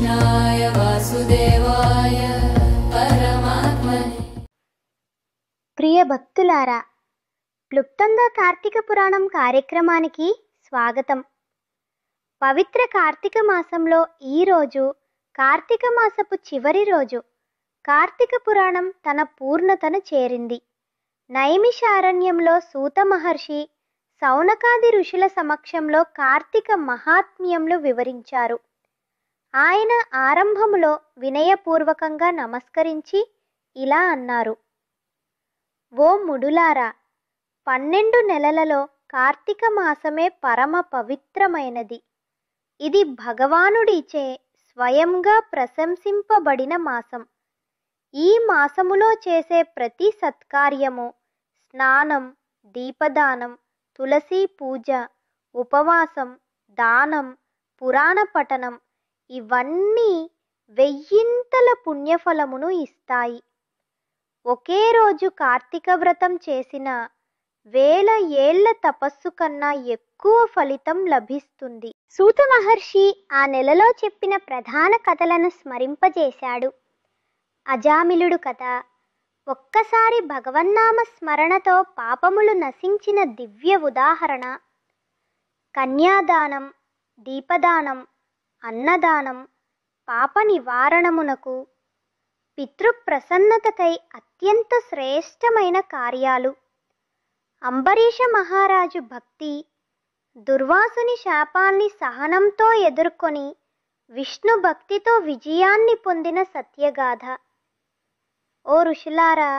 कृष्णाय वासुदेवाय परमात्मने। ప్రియ భక్తులారా, క్లుప్తంగా కార్తీక పురాణం కార్యక్రమానికి స్వాగతం. పవిత్ర కార్తీక మాసంలో ఈరోజు కార్తీక మాసపు చివరి రోజు. కార్తీక పురాణం తన పూర్ణతను చేరింది. నైమిషారణ్యంలో సూత మహర్షి సౌనకాది ఋషుల సమక్షంలో కార్తీక మహాత్మ్యంలు వివరించారు. ఆయన ఆరంభములో వినయపూర్వకంగా నమస్కరించి ఇలా అన్నారు: ఓ ముడులారా, 12 నెలలలో కార్తీక మాసమే పరమ పవిత్రమైనది. ఇది భగవానుడిచే స్వయంగా ప్రశంసింపబడిన మాసం. ఈ మాసములో చేసే ప్రతి సత్కార్యము, స్నానం, దీపదానం, తులసి పూజ, ఉపవాసం, దానం, పురాణ పఠనం ఇవన్నీ 1000ంతల పుణ్యఫలమును ఇస్తాయి. ఒకే రోజు కార్తీక వ్రతం చేసిన 1000 ఏళ్ల తపస్సు కన్నా ఎక్కువ ఫలితం లభిస్తుంది. సూత మహర్షి ఆ నెలలో చెప్పిన ప్రధాన కథలను స్మరింపజేశాడు. అజామిలుడు కథ, ఒక్కసారి భగవన్నామ స్మరణతో పాపములు నశించిన దివ్య ఉదాహరణ, కన్యాదానం, దీపదానం, అన్నదానం, పాప నివారణమునకు, పితృప్రసన్నతకై అత్యంత శ్రేష్టమైన కార్యాలు, అంబరీష మహారాజు భక్తి, దుర్వాసుని శాపాన్ని సహనంతో ఎదుర్కొని విష్ణు భక్తితో విజయాన్ని పొందిన సత్యగాథ. ఓ ఋషులారా,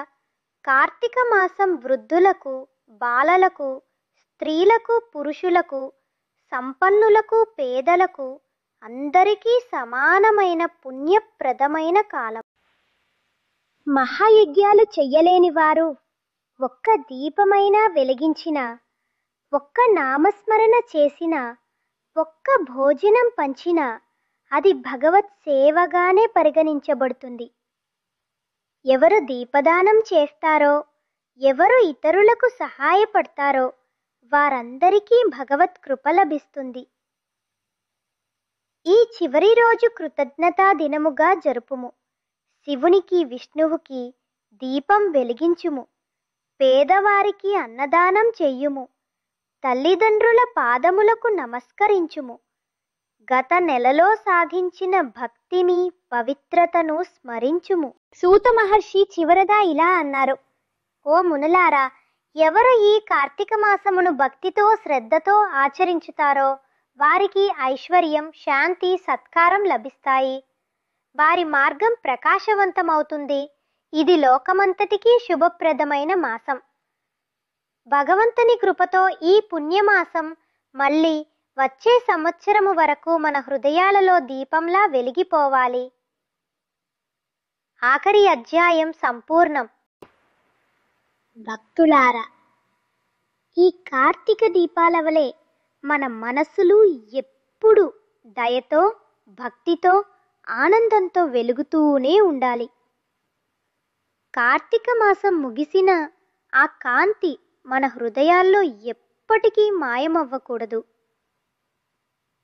కార్తీక మాసం వృద్ధులకు, బాలలకు, స్త్రీలకు, పురుషులకు, సంపన్నులకు, పేదలకు అందరికీ సమానమైన పుణ్యప్రదమైన కాలం. మహాయజ్ఞాలు చెయ్యలేని వారు ఒక్క దీపమైనా వెలిగించిన, ఒక్క నామస్మరణ చేసిన, ఒక్క భోజనం పంచిన అది భగవత్ సేవగానే పరిగణించబడుతుంది. ఎవరు దీపదానం చేస్తారో, ఎవరు ఇతరులకు సహాయపడతారో వారందరికీ భగవత్ కృప లభిస్తుంది. ఈ చివరి రోజు కృతజ్ఞతా దినముగా జరుపుము. శివునికి, విష్ణువుకి దీపం వెలిగించుము. పేదవారికి అన్నదానం చెయ్యుము. తల్లిదండ్రుల పాదములకు నమస్కరించుము. గత నెలలో సాగించిన భక్తిని, పవిత్రతను స్మరించుము. సూత మహర్షి చివరగా ఇలా అన్నారు: ఓ మునులారా, ఎవరు ఈ కార్తీక మాసమును భక్తితో, శ్రద్ధతో ఆచరించుతారో వారికి ఐశ్వర్యం, శాంతి, సత్కారం లభిస్తాయి. వారి మార్గం ప్రకాశవంతమవుతుంది. ఇది లోకమంతటికీ శుభప్రదమైన మాసం. భగవంతుని కృపతో ఈ పుణ్యమాసం మళ్ళీ వచ్చే సంవత్సరము వరకు మన హృదయాలలో దీపంలా వెలిగిపోవాలి. ఆఖరి అధ్యాయం సంపూర్ణం. భక్తులారా, ఈ కార్తీక దీపాల వలె మన మనస్సులు ఎప్పుడు దయతో, భక్తితో, ఆనందంతో వెలుగుతూనే ఉండాలి. కార్తీక మాసం ముగిసిన ఆ కాంతి మన హృదయాల్లో ఎప్పటికీ మాయమవ్వకూడదు.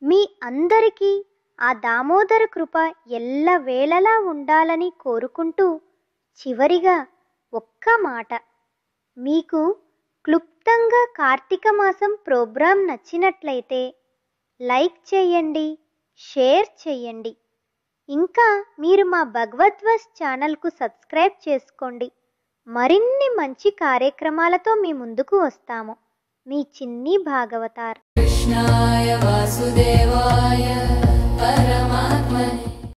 మీ అందరికీ ఆ దామోదర కృప ఎల్లవేళలా ఉండాలని కోరుకుంటూ చివరిగా ఒక్క మాట. మీకు క్లుప్తంగా కార్తీక మాసం ప్రోగ్రాం నచ్చినట్లయితే లైక్ చేయండి, షేర్ చేయండి. ఇంకా మీరు మా భగవద్వస్ ఛానల్కు సబ్స్క్రైబ్ చేసుకోండి. మరిన్ని మంచి కార్యక్రమాలతో మీ ముందుకు వస్తాము. మీ చిన్ని భాగవతార్. कृष्णाय वासुदेवाय